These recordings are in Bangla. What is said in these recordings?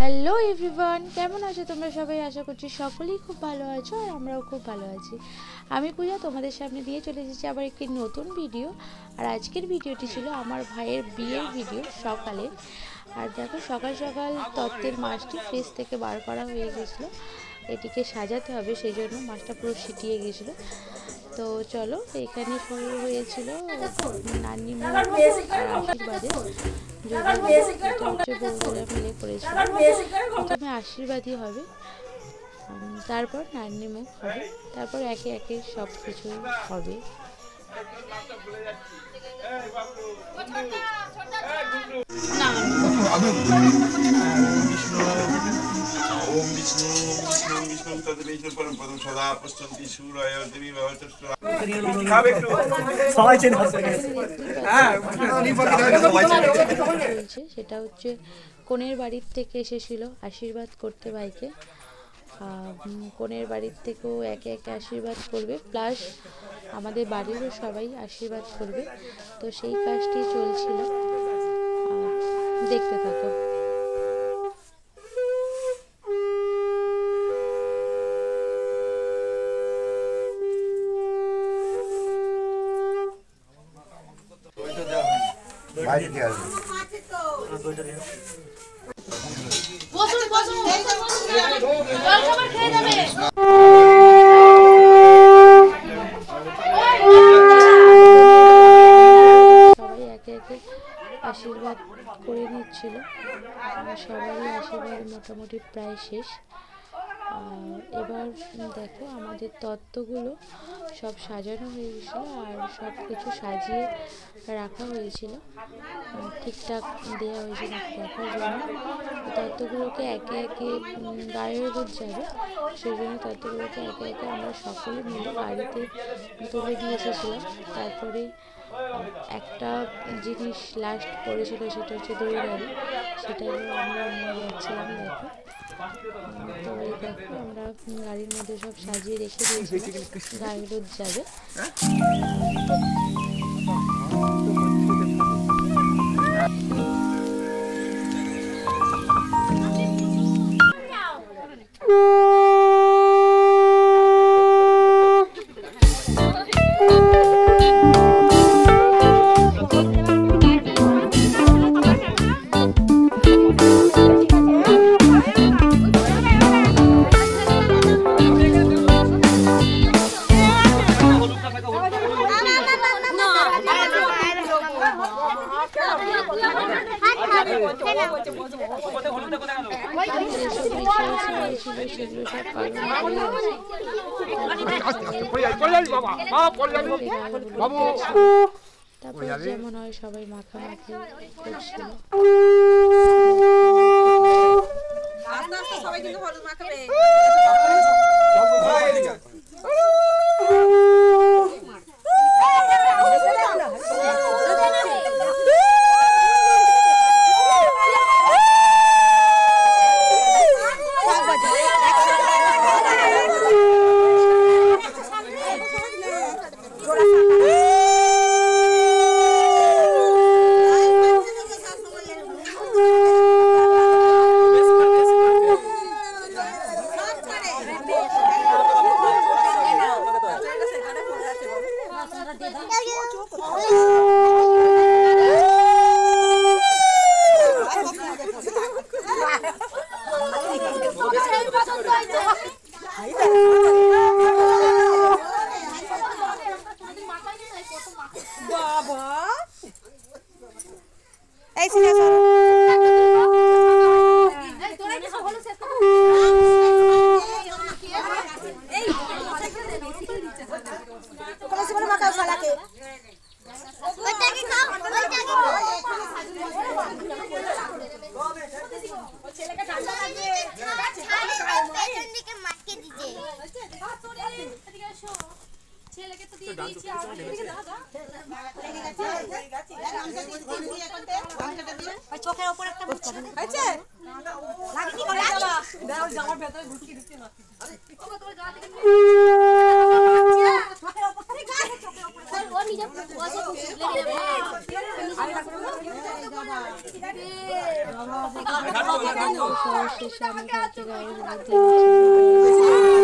হ্যালো এভরিওয়ান, কেমন আছো তোমরা সবাই? আশা করছি সকলেই খুব ভালো আছো আর আমরাও খুব ভালো আছি। আমি পূজা তোমাদের সামনে দিয়ে চলে এসেছি আবার একটি নতুন ভিডিও। আর আজকের ভিডিওটি ছিল আমার ভাইয়ের বিয়ের ভিডিও সকালে। আর দেখো সকাল সকাল তত্ত্বের মাছটি ফ্রিজ থেকে বার করা হয়ে গেছিলো, এটিকে সাজাতে হবে, সেই জন্য মাছটা পুরো সিটিয়ে গেছিলো। তো চলো, এখানে শুরু হয়েছিল নানি মুখ আর আশীর্বাদে। যদিও এটা হচ্ছে বউরা মিলে করেছিল। প্রথমে আশীর্বাদই হবে, তারপর নানি মুখ হবে, তারপর একে একে সব কিছু হবে। ओम विष्णु विष्णु विष्णु तद्विष्णु परम पदम सदा पश्यन्ति सूर्याय देवी भवतस्तु खाবে একটু সবাই চেনে হ্যাঁ চলছে সেটা হচ্ছে কোণের বাড়ির থেকে এসেছিল আশীর্বাদ করতে ভাইকে। কোণের বাড়ির থেকেও একে একে আশীর্বাদ করবে, প্লাস আমাদের বাড়িরও সবাই আশীর্বাদ করবে। তো সেই কাজটি চলছিল, দেখতে থাকো। সবাই একে একে আশীর্বাদ করে নিচ্ছিল, সবারই আশীর্বাদ মোটামুটি প্রায় শেষ। এবার দেখো আমাদের তত্ত্বগুলো সব সাজানো হয়ে গেছিলো আর সব কিছু সাজিয়ে রাখা হয়েছিল, ঠিকঠাক দেওয়া হয়েছিল দেখার জন্য। তত্ত্বগুলোকে একে একে গায়ের রোদ যাবে, সেই জন্য তত্ত্বগুলোকে একে একে আমরা সকলে মিলে গাড়িতে তুলে দিয়ে এসেছিলাম। তারপরে একটা জিনিস লাস্ট পড়েছিল, সেটা হচ্ছে দড়ি, সেটাও আমরা নিয়ে যাচ্ছিলাম। দেখো, তো এই দেখো আমরা গাড়ির মধ্যে সব সাজিয়ে রেখে দিয়েছিলাম, গাড়ি রোদ যাবে। তারপর যেমন হয় সবাই মাখামাখি করছিল। চোখের উপর একটা হয়েছে লাগনি করে দাও জামার ভেতরে ঢুকিয়ে দিতে না চোখের উপর থেকে চোখের উপর ও নিজে বসে লেগে যাবে সবার শেষে আমি কালকে গায়ে হলুদ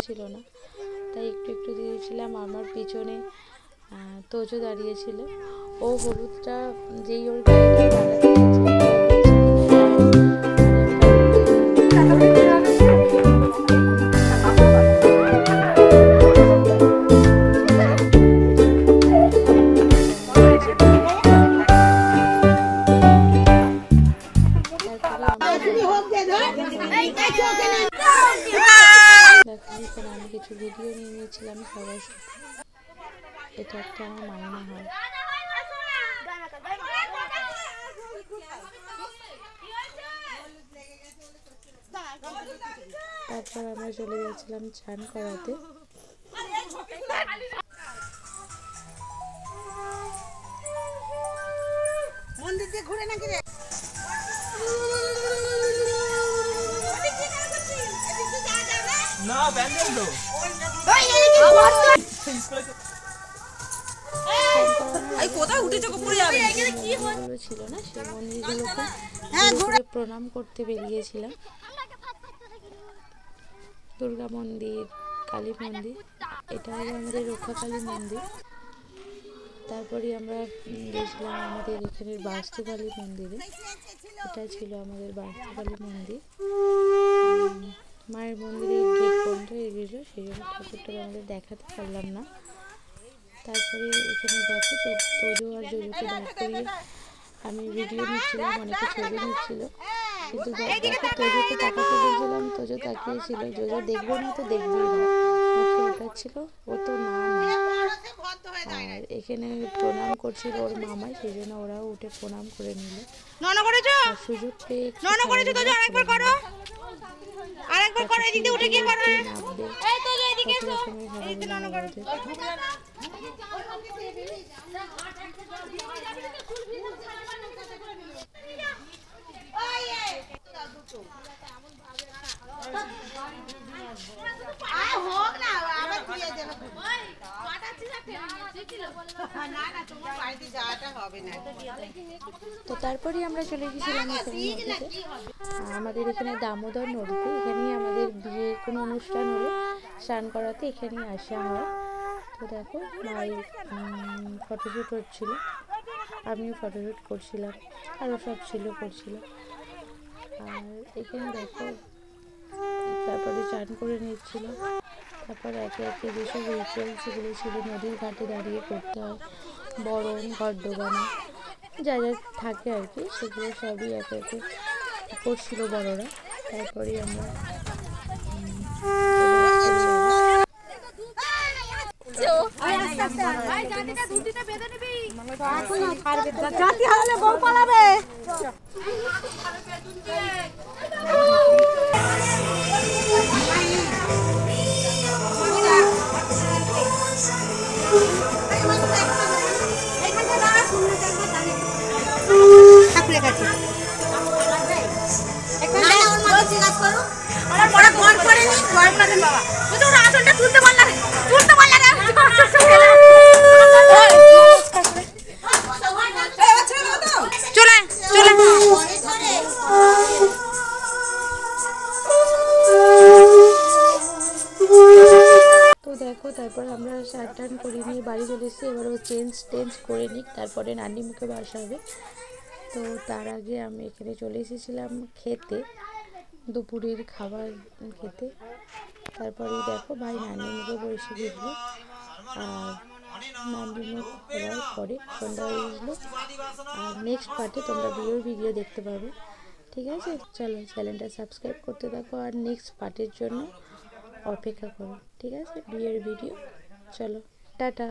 ছিল না, তাই একটু একটু দিয়েছিলাম। আমার পিছনে তোজো দাঁড়িয়েছিল, ও হলুদটা যেই ওর গায়ে লাগাতে আমি কিছু ভিডিও নিয়ে নিয়েছিলাম সবার সাথে। এটা একটা আমার মাইনা হয়। তারপর আমরা চলে যাচ্ছিলাম চান করাতে। মন্দির দিয়ে ঘুরে নাকি রে? না ব্যান্ডেল তো এই কোথায় উঠেছে গো পড়ে যাবে। ছিল না সেই মন্দিরগুলোকে প্রণাম করতে বেরিয়েছিলাম। দুর্গা মন্দির, কালী মন্দির, এটা হলো আমাদের রক্ষাকালী মন্দির। তারপরে আমরা গেছিলাম আমাদের এখানের বাস্তুকালী মন্দিরে। এটা ছিল আমাদের বাস্তুকালী মন্দির। মায়ের মন্দিরের গেট বন্ধ হয়ে গেছিলো, সেই জন্য ঠাকুরটা আমাদের দেখাতে পারলাম না। তারপরে এখানে দেখো তোজো আর জোজোকে দাঁড় করিয়ে আমি ভিডিও নিচ্ছিলাম, অনেকে ছবি নিচ্ছিল, কিন্তু দেখো তোজোকে তাকাতে বলছিলাম, তোজো তাকিয়েছিল। জোজো দেখবে না তো দেখবেই না, মুখে ওঠাচ্ছিল, ও তো না। আর এখানে প্রণাম করছিল ওর মামাই, সেই জন্য ওরাও উঠে প্রণাম করে নিল। সুযোগ পেয়ে তো তারপরে আমরা চলে গেছিলাম আমাদের এখানে দামোদর নদীতে। এখানেই আমাদের বিয়ে কোনো অনুষ্ঠান হলে স্নান করাতে এখানেই আসা হয়। তো দেখো মায়ের ফটোশ্যুট হচ্ছিল, আমিও ফটোশ্যুট করছিলাম, আরও সব করছিল। আর এখানে দেখো তারপরে চান করে নিচ্ছিল। তারপর একে একে যেসব রিচুয়ালসগুলো ছিল নদীর ঘাটে দাঁড়িয়ে করতে হয়, বরণ, ঘর ডোবানো, যা যা থাকে আর কি, সেগুলো সবই একে একে করছিল বড়রা। তারপরে আমরা তারপর আমরা স্নান করে নিয়ে বাড়ি চলে এসেছি। এবারও চেঞ্জ করে নিই, তারপরে নানি মুখে বাসা হবে। তো তার আগে আমি এখানে চলে এসেছিলাম খেতে, দুপুরের খাবার খেতে। তারপরে দেখো ভাই নানি মুখে বসে গেছিলো, আর নানি মুখ করার পরে সন্ধ্যা হয়ে গেছিলো। আর নেক্সট পার্টে তোমরা বিয়ের ভিডিও দেখতে পাবে, ঠিক আছে? চলো চ্যানেলটা সাবস্ক্রাইব করতে থাকো আর নেক্সট পার্টের জন্য অপেক্ষা করো, ঠিক আছে? বিয়ের ভিডিও। চলো টাটা।